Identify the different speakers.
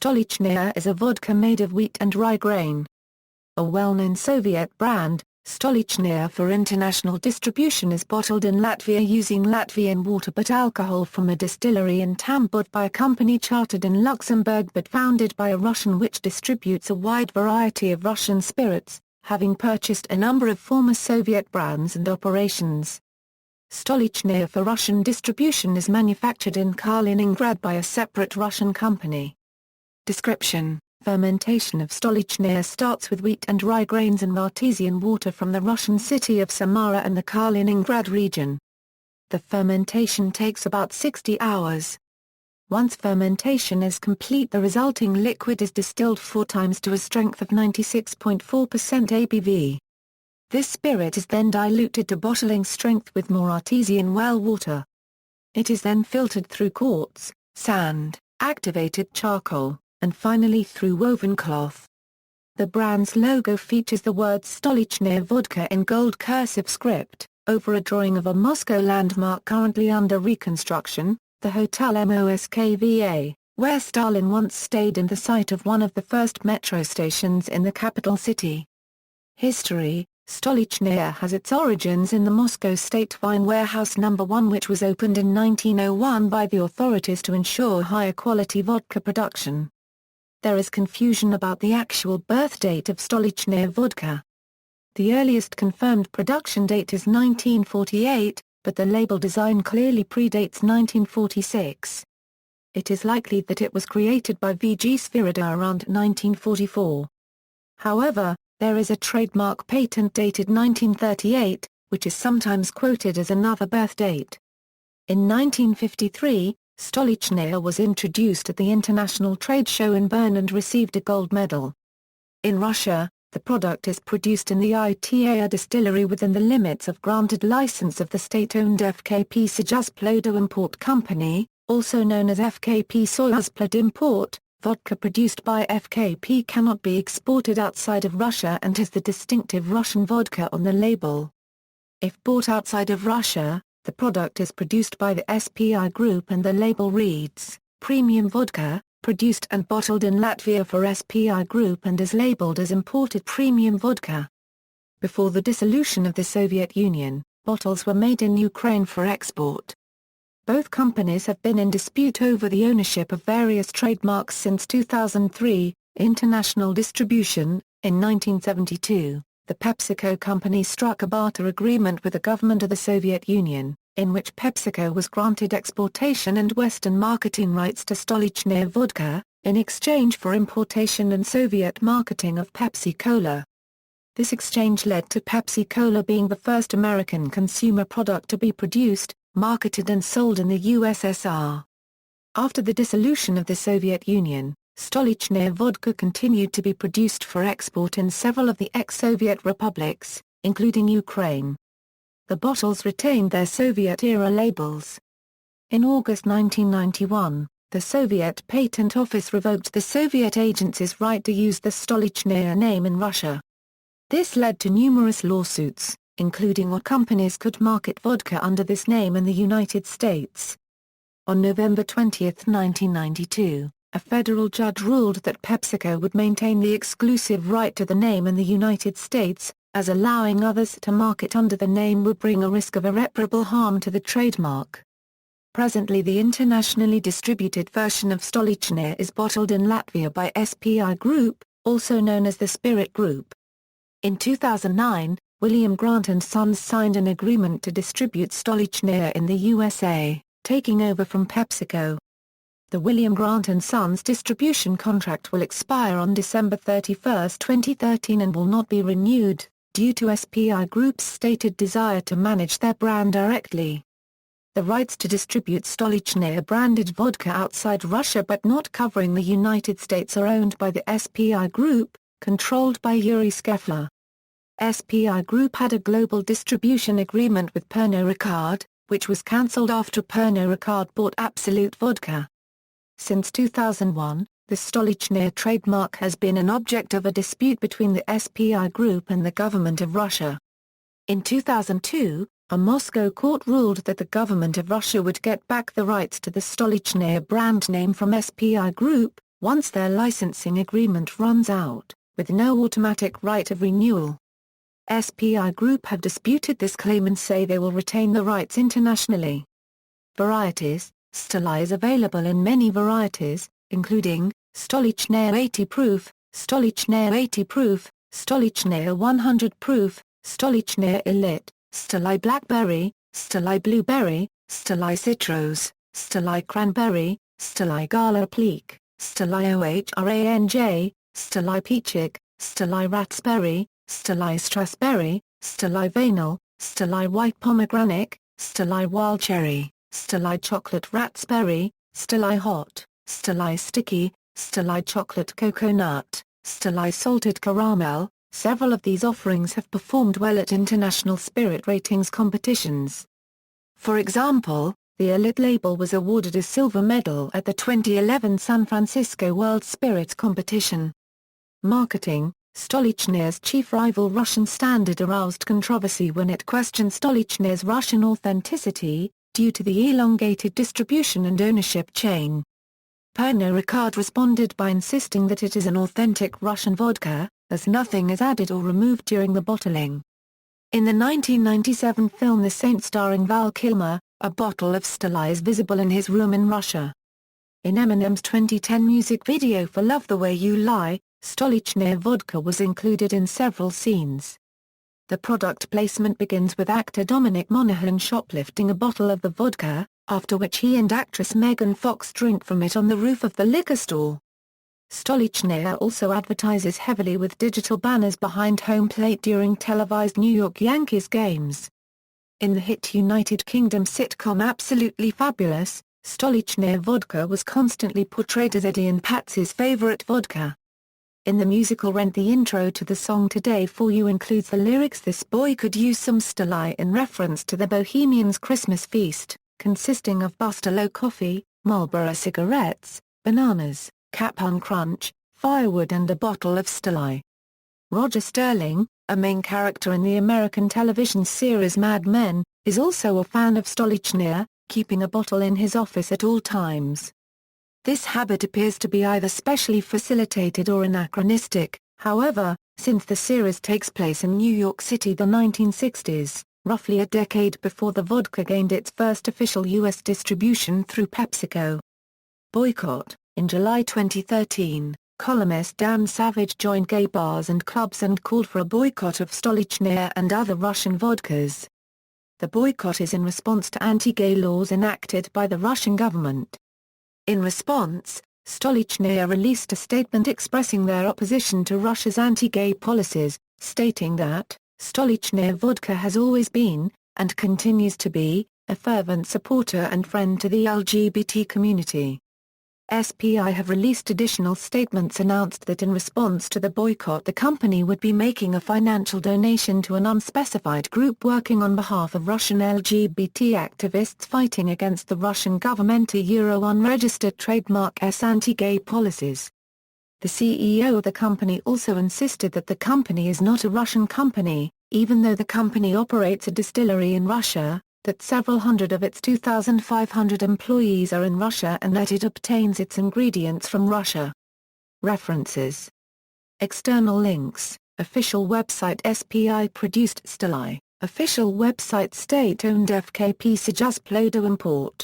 Speaker 1: Stolichnaya is a vodka made of wheat and rye grain. A well-known Soviet brand, Stolichnaya for international distribution is bottled in Latvia using Latvian water but alcohol from a distillery in Tambov by a company chartered in Luxembourg but founded by a Russian which distributes a wide variety of Russian spirits, having purchased a number of former Soviet brands and operations. Stolichnaya for Russian distribution is manufactured in Kaliningrad by a separate Russian company. Description: fermentation of Stolichnaya starts with wheat and rye grains and artesian water from the Russian city of Samara and the Kaliningrad region. The fermentation takes about 60 hours. Once fermentation is complete, the resulting liquid is distilled 4 times to a strength of 96.4% ABV. This spirit is then diluted to bottling strength with more artesian well water. It is then filtered through quartz, sand, activated charcoal, and finally through woven cloth. The brand's logo features the words Stolichnaya vodka in gold cursive script, over a drawing of a Moscow landmark currently under reconstruction, the Hotel Moskva, where Stalin once stayed and the site of one of the first metro stations in the capital city. History: Stolichnaya has its origins in the Moscow State Wine Warehouse No. 1, which was opened in 1901 by the authorities to ensure higher quality vodka production. There is confusion about the actual birth date of Stolichnaya vodka. The earliest confirmed production date is 1948, but the label design clearly predates 1946. It is likely that it was created by V.G. Svirida around 1944. However, there is a trademark patent dated 1938, which is sometimes quoted as another birth date. In 1953, Stolichnaya was introduced at the International Trade Show in Bern and received a gold medal. In Russia, the product is produced in the ITA distillery within the limits of granted license of the state-owned FKP Sojuzplod Import Company, also known as FKP Sojuzplod Import. Vodka produced by FKP cannot be exported outside of Russia and has the distinctive Russian vodka on the label. If bought outside of Russia, the product is produced by the SPI Group and the label reads, Premium Vodka, produced and bottled in Latvia for SPI Group and is labeled as imported premium vodka. Before the dissolution of the Soviet Union, bottles were made in Ukraine for export. Both companies have been in dispute over the ownership of various trademarks since 2003, International Distribution. In 1972, the PepsiCo company struck a barter agreement with the government of the Soviet Union, in which PepsiCo was granted exportation and Western marketing rights to Stolichnaya vodka, in exchange for importation and Soviet marketing of Pepsi Cola. This exchange led to Pepsi Cola being the first American consumer product to be produced, marketed and sold in the USSR. After the dissolution of the Soviet Union, Stolichnaya vodka continued to be produced for export in several of the ex-Soviet republics, including Ukraine. The bottles retained their Soviet-era labels. In August 1991, the Soviet Patent Office revoked the Soviet agency's right to use the Stolichnaya name in Russia. This led to numerous lawsuits, including what companies could market vodka under this name in the United States. On November 20, 1992, a federal judge ruled that PepsiCo would maintain the exclusive right to the name in the United States, as allowing others to market under the name would bring a risk of irreparable harm to the trademark. Presently, the internationally distributed version of Stolichnaya is bottled in Latvia by SPI Group, also known as the Spirit Group. In 2009, William Grant & Sons signed an agreement to distribute Stolichnaya in the USA, taking over from PepsiCo. The William Grant & Sons distribution contract will expire on December 31, 2013 and will not be renewed, due to SPI Group's stated desire to manage their brand directly. The rights to distribute Stolichnaya branded vodka outside Russia but not covering the United States are owned by the SPI Group, controlled by Yuri Skeffler. SPI Group had a global distribution agreement with Pernod Ricard, which was cancelled after Pernod Ricard bought Absolute Vodka. Since 2001, the Stolichnaya trademark has been an object of a dispute between the SPI Group and the government of Russia. In 2002, a Moscow court ruled that the government of Russia would get back the rights to the Stolichnaya brand name from SPI Group, once their licensing agreement runs out, with no automatic right of renewal. SPI Group have disputed this claim and say they will retain the rights internationally. Varieties: Stoli is available in many varieties, including Stolichnaya 80 proof, Stolichnaya 80 proof, Stolichnaya 100 proof, Stolichnaya Elite, Stoli Blackberry, Stoli Blueberry, Stoli Citrus, Stoli Cranberry, Stoli Gala Pleak, Stoli Ohranj, Stoli Peachig, Stoli Raspberry, Stoli Strasberry, Stoli Vanil, Stoli White Pomegranate, Stoli Wild Cherry, Stoli Chocolate Raspberry, Stoli Hot, Stoli Sticky, Stoli Chocolate Coconut, Stoli Salted Caramel. Several of these offerings have performed well at international spirit ratings competitions. For example, the Elite label was awarded a silver medal at the 2011 San Francisco World Spirits Competition. Marketing: Stolichnaya's chief rival Russian Standard aroused controversy when it questioned Stolichnaya's Russian authenticity, due to the elongated distribution and ownership chain. Pernod Ricard responded by insisting that it is an authentic Russian vodka, as nothing is added or removed during the bottling. In the 1997 film The Saint starring Val Kilmer, a bottle of Stoli is visible in his room in Russia. In Eminem's 2010 music video for Love the Way You Lie, Stolichnaya vodka was included in several scenes. The product placement begins with actor Dominic Monaghan shoplifting a bottle of the vodka, after which he and actress Megan Fox drink from it on the roof of the liquor store. Stolichnaya also advertises heavily with digital banners behind home plate during televised New York Yankees games. In the hit United Kingdom sitcom Absolutely Fabulous, Stolichnaya vodka was constantly portrayed as Eddie and Patsy's favorite vodka. In the musical Rent, the intro to the song Today For You includes the lyrics "This boy could use some Stoli" in reference to the Bohemians' Christmas feast, consisting of Bustelo coffee, Marlboro cigarettes, bananas, Cap'n Crunch, firewood and a bottle of Stoli. Roger Sterling, a main character in the American television series Mad Men, is also a fan of Stolichnaya, keeping a bottle in his office at all times. This habit appears to be either specially facilitated or anachronistic, however, since the series takes place in New York City the 1960s, roughly a decade before the vodka gained its first official U.S. distribution through PepsiCo. Boycott: In July 2013, columnist Dan Savage joined gay bars and clubs and called for a boycott of Stolichnaya and other Russian vodkas. The boycott is in response to anti-gay laws enacted by the Russian government. In response, Stolichnaya released a statement expressing their opposition to Russia's anti-gay policies, stating that, Stolichnaya vodka has always been, and continues to be, a fervent supporter and friend to the LGBT community. SPI have released additional statements announced that in response to the boycott the company would be making a financial donation to an unspecified group working on behalf of Russian LGBT activists fighting against the Russian government unregistered trademark anti-gay policies. The CEO of the company also insisted that the company is not a Russian company, even though the company operates a distillery in Russia, that several hundred of its 2,500 employees are in Russia and that it obtains its ingredients from Russia. References. External links: Official website SPI produced Stoli, official website state-owned FKP Sejazplodo import.